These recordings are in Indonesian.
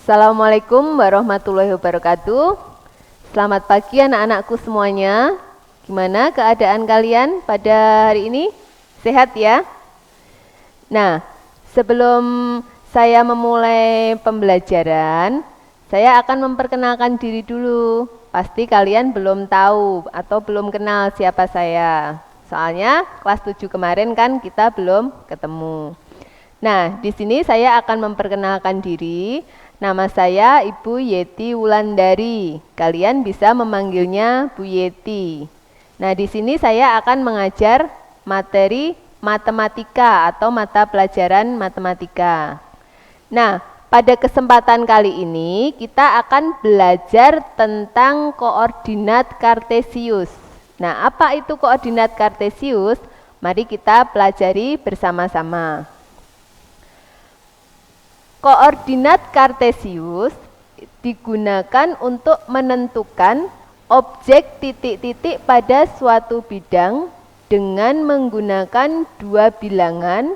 Assalamualaikum warahmatullahi wabarakatuh. Selamat pagi anak-anakku semuanya. Gimana keadaan kalian pada hari ini? Sehat ya? Nah, sebelum saya memulai pembelajaran, saya akan memperkenalkan diri dulu. Pasti kalian belum tahu atau belum kenal siapa saya. Soalnya kelas 7 kemarin kan kita belum ketemu. Nah, di sini saya akan memperkenalkan diri. Nama saya Ibu Yeti Wulandari. Kalian bisa memanggilnya Bu Yeti. Nah, di sini saya akan mengajar materi matematika atau mata pelajaran matematika. Nah, pada kesempatan kali ini kita akan belajar tentang koordinat kartesius. Nah, apa itu koordinat kartesius? Mari kita pelajari bersama-sama. Koordinat kartesius digunakan untuk menentukan objek titik-titik pada suatu bidang dengan menggunakan dua bilangan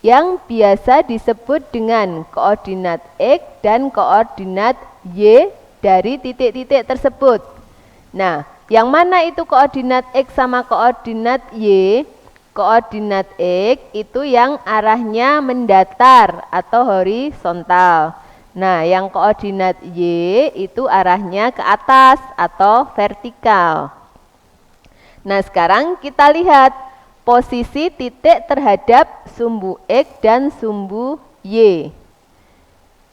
yang biasa disebut dengan koordinat X dan koordinat Y dari titik-titik tersebut. Nah, yang mana itu koordinat X sama koordinat Y? Koordinat X itu yang arahnya mendatar atau horizontal. Nah, yang koordinat Y itu arahnya ke atas atau vertikal. Nah, sekarang kita lihat posisi titik terhadap sumbu X dan sumbu Y.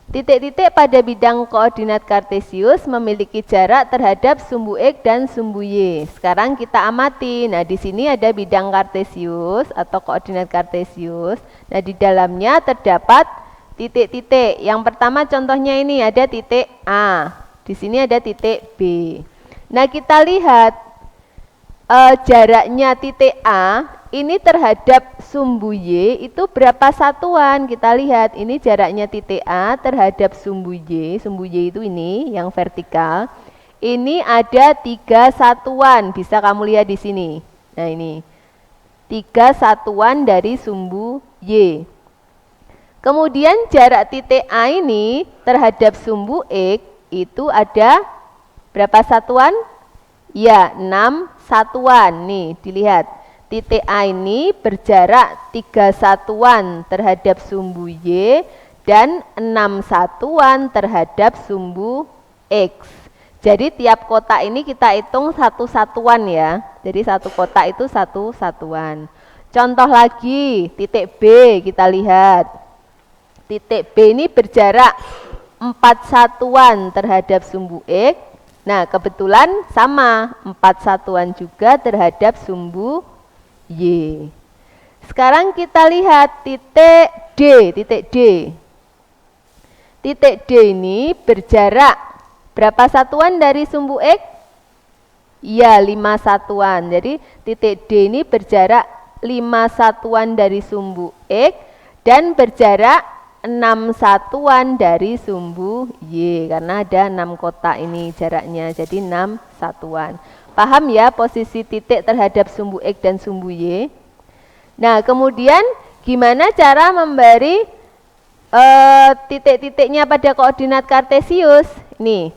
Titik-titik pada bidang koordinat kartesius memiliki jarak terhadap sumbu X dan sumbu Y. Sekarang kita amati. Nah, di sini ada bidang kartesius atau koordinat kartesius. Nah, di dalamnya terdapat titik-titik. Yang pertama contohnya ini ada titik A. Di sini ada titik B. Nah, kita lihat jaraknya titik A ini terhadap sumbu Y itu berapa satuan? Kita lihat ini jaraknya titik A terhadap sumbu Y. Sumbu Y itu ini yang vertikal. Ini ada 3 satuan. Bisa kamu lihat di sini. Nah, ini 3 satuan dari sumbu Y. Kemudian jarak titik A ini terhadap sumbu X itu ada berapa satuan? Ya, 6 satuan. Nih, dilihat. Titik A ini berjarak 3 satuan terhadap sumbu Y dan 6 satuan terhadap sumbu X. Jadi tiap kotak ini kita hitung 1 satuan ya. Jadi satu kotak itu 1 satuan. Contoh lagi, titik B kita lihat. Titik B ini berjarak 4 satuan terhadap sumbu X. Nah, kebetulan sama 4 satuan juga terhadap sumbu Y. Sekarang kita lihat titik D, titik D. Titik D ini berjarak berapa satuan dari sumbu X? Ya, 5 satuan. Jadi titik D ini berjarak 5 satuan dari sumbu X dan berjarak 6 satuan dari sumbu Y. Karena ada 6 kotak ini jaraknya, jadi 6 satuan. Paham ya posisi titik terhadap sumbu X dan sumbu Y? Nah, kemudian gimana cara memberi titik-titiknya pada koordinat kartesius? Nih,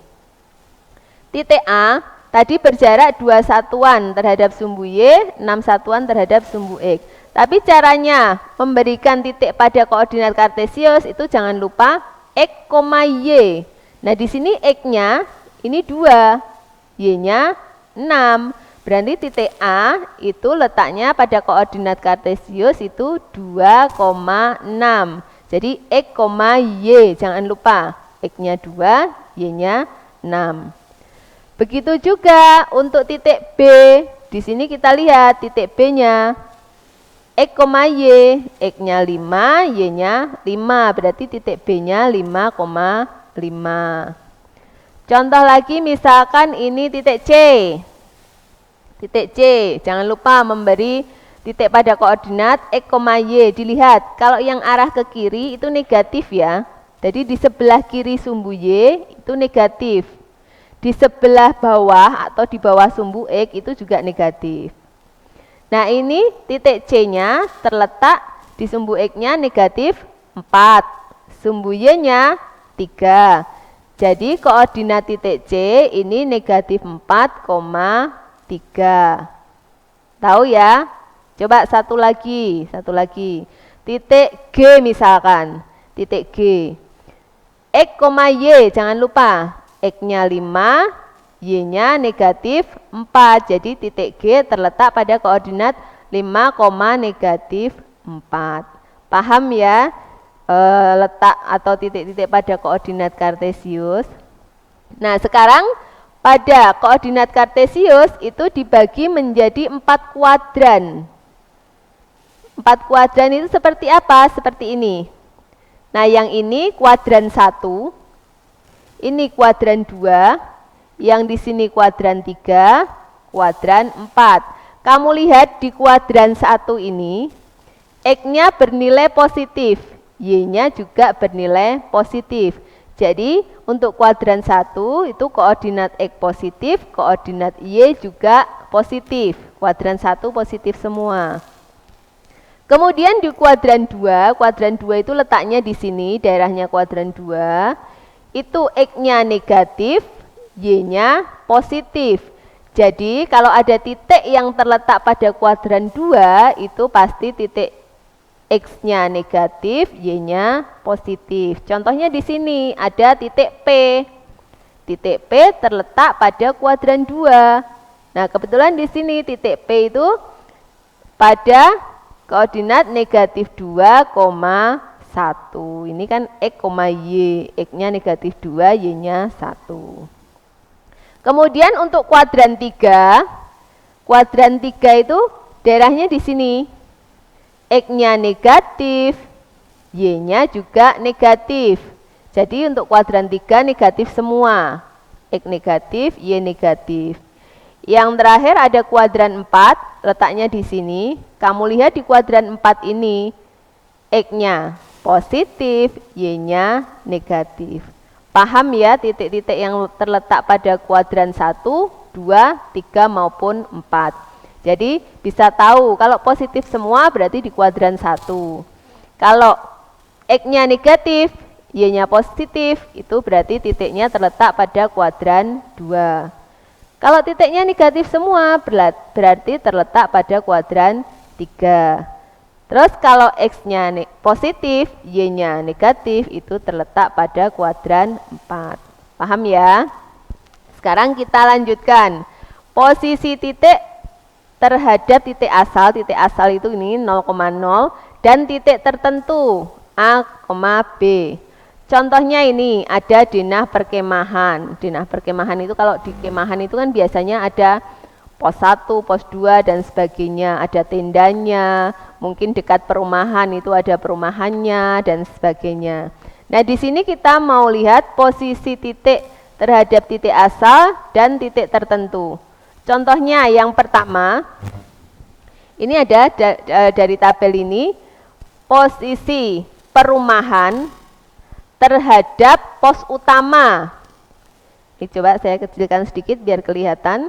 titik A tadi berjarak 2 satuan terhadap sumbu Y, 6 satuan terhadap sumbu X. Tapi caranya memberikan titik pada koordinat kartesius itu jangan lupa X, Y. Nah, di sini X-nya ini 2, Y-nya 6. Berarti titik A itu letaknya pada koordinat kartesius itu 2,6. Jadi X, Y, jangan lupa X-nya 2, Y-nya 6. Begitu juga untuk titik B. Di sini kita lihat titik B-nya X, Y, X-nya 5, Y-nya 5. Berarti titik B-nya 5,5. Contoh lagi misalkan ini titik C. Titik C, jangan lupa memberi titik pada koordinat X, Y. Dilihat, kalau yang arah ke kiri itu negatif ya. Jadi di sebelah kiri sumbu Y itu negatif. Di sebelah bawah atau di bawah sumbu X itu juga negatif. Nah, ini titik C-nya terletak di sumbu X-nya negatif 4. Sumbu Y-nya 3. Jadi koordinat titik C ini negatif 4,3. Tahu ya? Coba satu lagi. Titik G misalkan, titik G. X, Y, jangan lupa. X-nya 5, Y-nya negatif 4. Jadi titik G terletak pada koordinat 5, negatif 4. Paham ya? Letak atau titik-titik pada koordinat kartesius. Nah, sekarang pada koordinat kartesius itu dibagi menjadi 4 kuadran. 4 kuadran itu seperti apa? Seperti ini. Nah, yang ini kuadran 1, ini kuadran 2, yang di sini kuadran 3, kuadran 4. Kamu lihat di kuadran 1 ini, X-nya bernilai positif, Y-nya juga bernilai positif. Jadi, untuk kuadran 1 itu koordinat X positif, koordinat Y juga positif. Kuadran 1 positif semua. Kemudian di kuadran 2 itu letaknya di sini, daerahnya kuadran 2, itu X-nya negatif, Y-nya positif. Jadi kalau ada titik yang terletak pada kuadran 2, itu pasti titik X-nya negatif, Y-nya positif. Contohnya di sini ada titik P. Titik P terletak pada kuadran 2. Nah, kebetulan di sini titik P itu pada koordinat negatif 2,1. Ini kan X, Y. X-nya negatif 2, Y-nya 1. Kemudian untuk kuadran 3 itu daerahnya di sini. X-nya negatif, Y-nya juga negatif. Jadi untuk kuadran 3 negatif semua. X negatif, Y negatif. Yang terakhir ada kuadran 4, letaknya di sini. Kamu lihat di kuadran 4 ini, X-nya positif, Y-nya negatif. Paham ya titik-titik yang terletak pada kuadran 1, 2, 3 maupun 4. Jadi bisa tahu kalau positif semua berarti di kuadran 1. Kalau X-nya negatif, Y-nya positif, itu berarti titiknya terletak pada kuadran 2. Kalau titiknya negatif semua berarti terletak pada kuadran 3. Terus kalau X-nya positif, Y-nya negatif, itu terletak pada kuadran 4. Paham ya? Sekarang kita lanjutkan. Posisi titik terhadap titik asal itu ini 0,0 dan titik tertentu A, B. Contohnya ini ada denah perkemahan. Denah perkemahan itu kalau di kemahan itu kan biasanya ada pos 1, pos 2 dan sebagainya, ada tendanya, mungkin dekat perumahan itu ada perumahannya dan sebagainya. Nah, di sini kita mau lihat posisi titik terhadap titik asal dan titik tertentu. Contohnya yang pertama, ini ada dari tabel ini, posisi perumahan terhadap pos utama. Ini coba saya kecilkan sedikit biar kelihatan.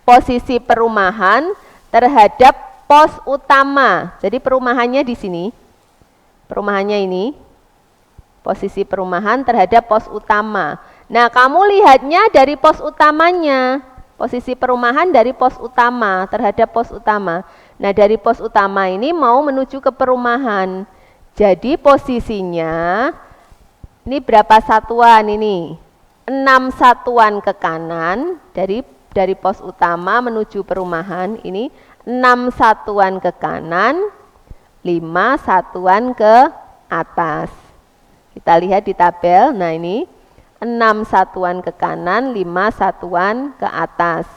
Posisi perumahan terhadap pos utama. Jadi perumahannya di sini. Perumahannya ini. Posisi perumahan terhadap pos utama. Nah, kamu lihatnya dari pos utamanya. Posisi perumahan dari pos utama terhadap pos utama. Nah, dari pos utama ini mau menuju ke perumahan. Jadi posisinya ini berapa satuan ini? 6 satuan ke kanan dari pos utama menuju perumahan. Ini 6 satuan ke kanan, 5 satuan ke atas. Kita lihat di tabel. Nah, ini 6 satuan ke kanan, 5 satuan ke atas.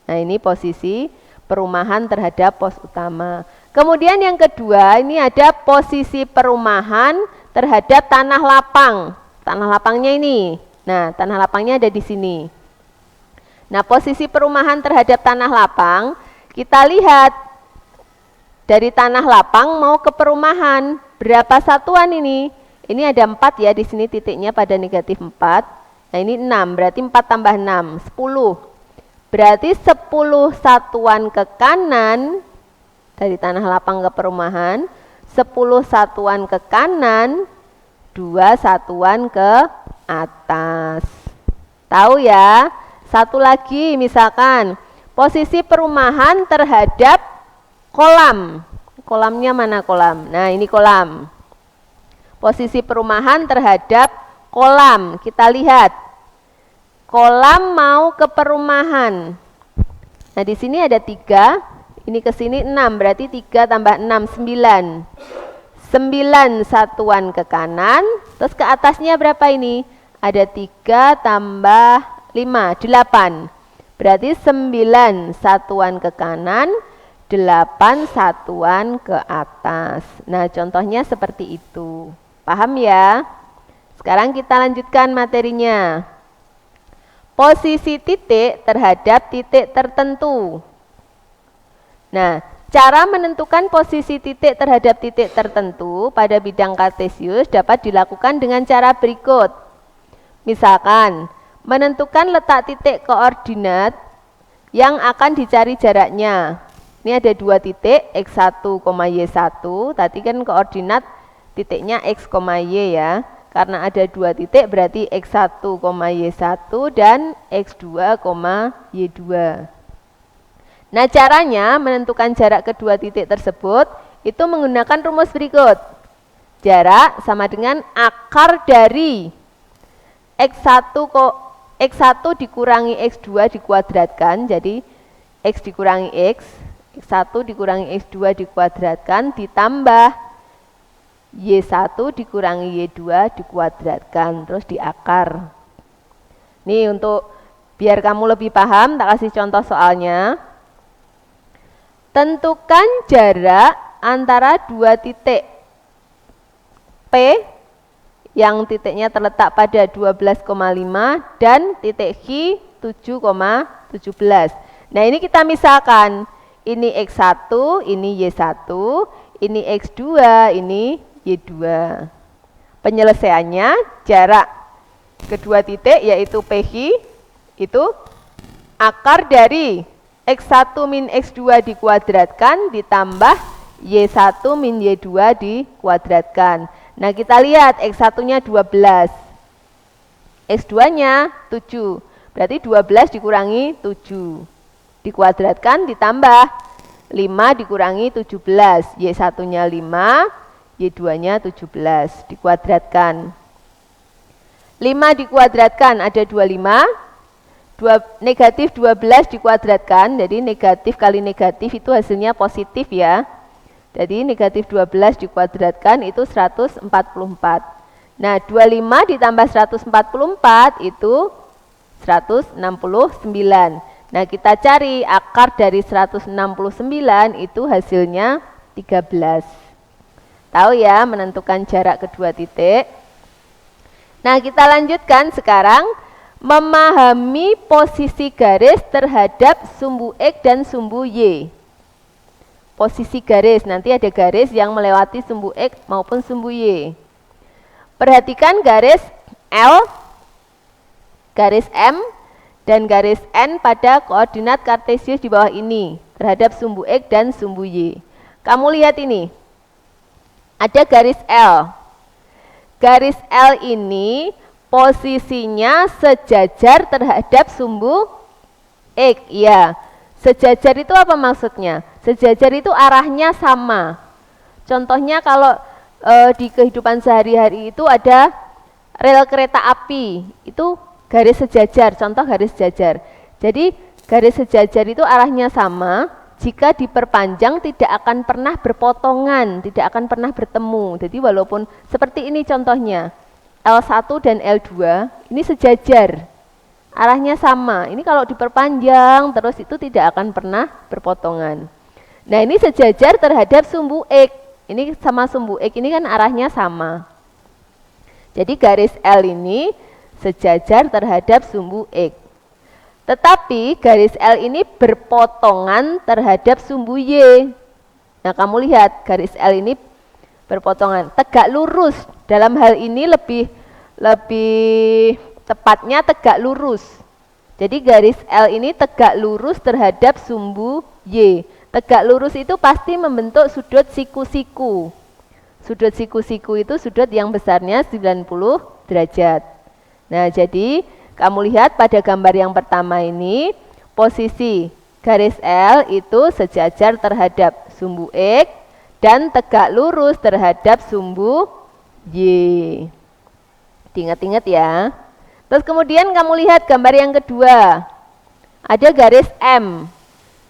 Nah, ini posisi perumahan terhadap pos utama. Kemudian yang kedua, ini ada posisi perumahan terhadap tanah lapang. Tanah lapangnya ini. Nah, tanah lapangnya ada di sini. Nah, posisi perumahan terhadap tanah lapang, kita lihat dari tanah lapang mau ke perumahan. Berapa satuan ini? Ini ada 4 ya, di sini titiknya pada negatif 4. Nah, ini 6, berarti 4 tambah 6, 10. Berarti 10 satuan ke kanan dari tanah lapang ke perumahan, 10 satuan ke kanan, 2 satuan ke atas. Tahu ya? Satu lagi misalkan posisi perumahan terhadap kolam. Kolamnya mana kolam? Nah, ini kolam. Posisi perumahan terhadap kolam. Kita lihat. Kolam mau ke perumahan. Nah, di sini ada 3, ini ke sini 6, berarti 3 tambah 6, 9. 9 satuan ke kanan, terus ke atasnya berapa ini? Ada 3 tambah 5, 8. Berarti 9 satuan ke kanan, 8 satuan ke atas. Nah, contohnya seperti itu. Paham ya? Sekarang kita lanjutkan materinya. Posisi titik terhadap titik tertentu. Nah, cara menentukan posisi titik terhadap titik tertentu pada bidang kartesius dapat dilakukan dengan cara berikut. Misalkan, menentukan letak titik koordinat yang akan dicari jaraknya. Ini ada 2 titik, x1, y1. Tadi kan koordinat titiknya x, y ya. Karena ada 2 titik berarti x1, y1 dan x2, y2. Nah, caranya menentukan jarak kedua titik tersebut itu menggunakan rumus berikut. Jarak sama dengan akar dari x1 dikurangi x2 dikuadratkan. Jadi x dikurangi x1 dikurangi x2 dikuadratkan ditambah y1 dikurangi y2 dikuadratkan, terus diakar. Nih untuk biar kamu lebih paham, tak kasih contoh soalnya. Tentukan jarak antara 2 titik P yang titiknya terletak pada 12,5 dan titik Q 7,17. Nah, ini kita misalkan, ini x1, ini y1, ini x2, ini y2. Penyelesaiannya jarak kedua titik yaitu PQ itu akar dari x1 min x2 dikuadratkan ditambah y1 min y2 dikuadratkan. Nah, kita lihat x1-nya 12, x2-nya 7, berarti 12 dikurangi 7 dikuadratkan ditambah 5 dikurangi 17, y1-nya 5, y2-nya 17 dikuadratkan. 5 dikuadratkan ada 25, negatif 12 dikuadratkan, jadi negatif kali negatif itu hasilnya positif ya. Jadi negatif 12 dikuadratkan itu 144. Nah, 25 ditambah 144 itu 169. Nah, kita cari akar dari 169 itu hasilnya 13. Tahu ya menentukan jarak kedua titik. Nah, kita lanjutkan sekarang memahami posisi garis terhadap sumbu X dan sumbu Y. Posisi garis, nanti ada garis yang melewati sumbu X maupun sumbu Y. Perhatikan garis L, garis M, dan garis N pada koordinat kartesius di bawah ini terhadap sumbu X dan sumbu Y. Kamu lihat ini, ada garis L. Garis L ini posisinya sejajar terhadap sumbu X. Ya, sejajar itu apa maksudnya? Sejajar itu arahnya sama. Contohnya kalau di kehidupan sehari-hari itu ada rel kereta api, itu garis sejajar, contoh garis sejajar. Jadi garis sejajar itu arahnya sama, jika diperpanjang tidak akan pernah berpotongan, tidak akan pernah bertemu. Jadi walaupun seperti ini contohnya, L1 dan L2 ini sejajar, arahnya sama. Ini kalau diperpanjang terus itu tidak akan pernah berpotongan. Nah, ini sejajar terhadap sumbu X. Ini sama sumbu X ini kan arahnya sama. Jadi garis L ini sejajar terhadap sumbu X. Tetapi garis L ini berpotongan terhadap sumbu Y. Nah, kamu lihat garis L ini berpotongan, tegak lurus. Dalam hal ini lebih tepatnya tegak lurus. Jadi garis L ini tegak lurus terhadap sumbu Y. Tegak lurus itu pasti membentuk sudut siku-siku. Sudut siku-siku itu sudut yang besarnya 90 derajat. Nah, jadi kamu lihat pada gambar yang pertama ini, posisi garis L itu sejajar terhadap sumbu X dan tegak lurus terhadap sumbu Y. Diingat-ingat ya. Terus kemudian kamu lihat gambar yang kedua. Ada garis M.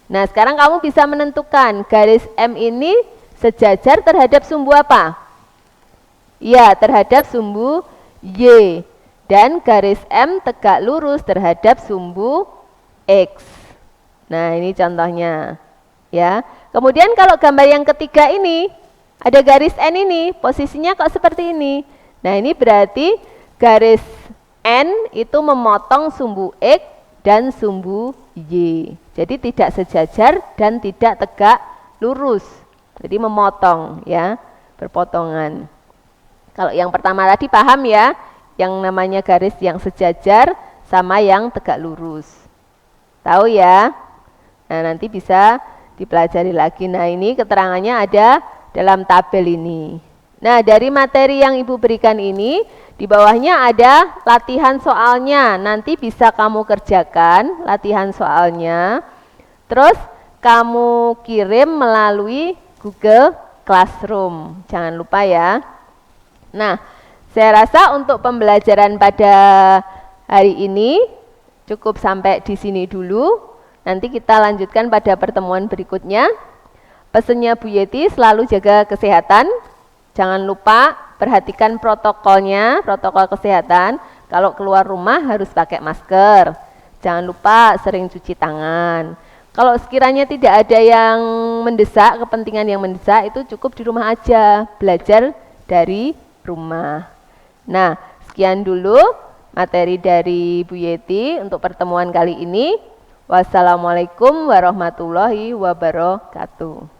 Nah, sekarang kamu bisa menentukan garis M ini sejajar terhadap sumbu apa? Ya, terhadap sumbu Y. Dan garis M tegak lurus terhadap sumbu X. Nah, ini contohnya. Ya. Kemudian kalau gambar yang ketiga ini, ada garis N ini, posisinya kok seperti ini. Nah, ini berarti garis N itu memotong sumbu X dan sumbu Y. Jadi tidak sejajar dan tidak tegak lurus. Jadi memotong ya, berpotongan. Kalau yang pertama tadi paham ya, yang namanya garis yang sejajar sama yang tegak lurus. Tahu ya? Nah, nanti bisa dipelajari lagi. Nah, ini keterangannya ada dalam tabel ini. Nah, dari materi yang Ibu berikan ini, di bawahnya ada latihan soalnya. Nanti bisa kamu kerjakan latihan soalnya. Terus kamu kirim melalui Google Classroom. Jangan lupa ya. Nah, saya rasa untuk pembelajaran pada hari ini cukup sampai di sini dulu. Nanti kita lanjutkan pada pertemuan berikutnya. Pesannya Bu Yeti, selalu jaga kesehatan. Jangan lupa perhatikan protokolnya, protokol kesehatan. Kalau keluar rumah harus pakai masker. Jangan lupa sering cuci tangan. Kalau sekiranya tidak ada yang mendesak, kepentingan yang mendesak, itu cukup di rumah aja, belajar dari rumah. Nah, sekian dulu materi dari Bu Yeti untuk pertemuan kali ini. Wassalamualaikum warahmatullahi wabarakatuh.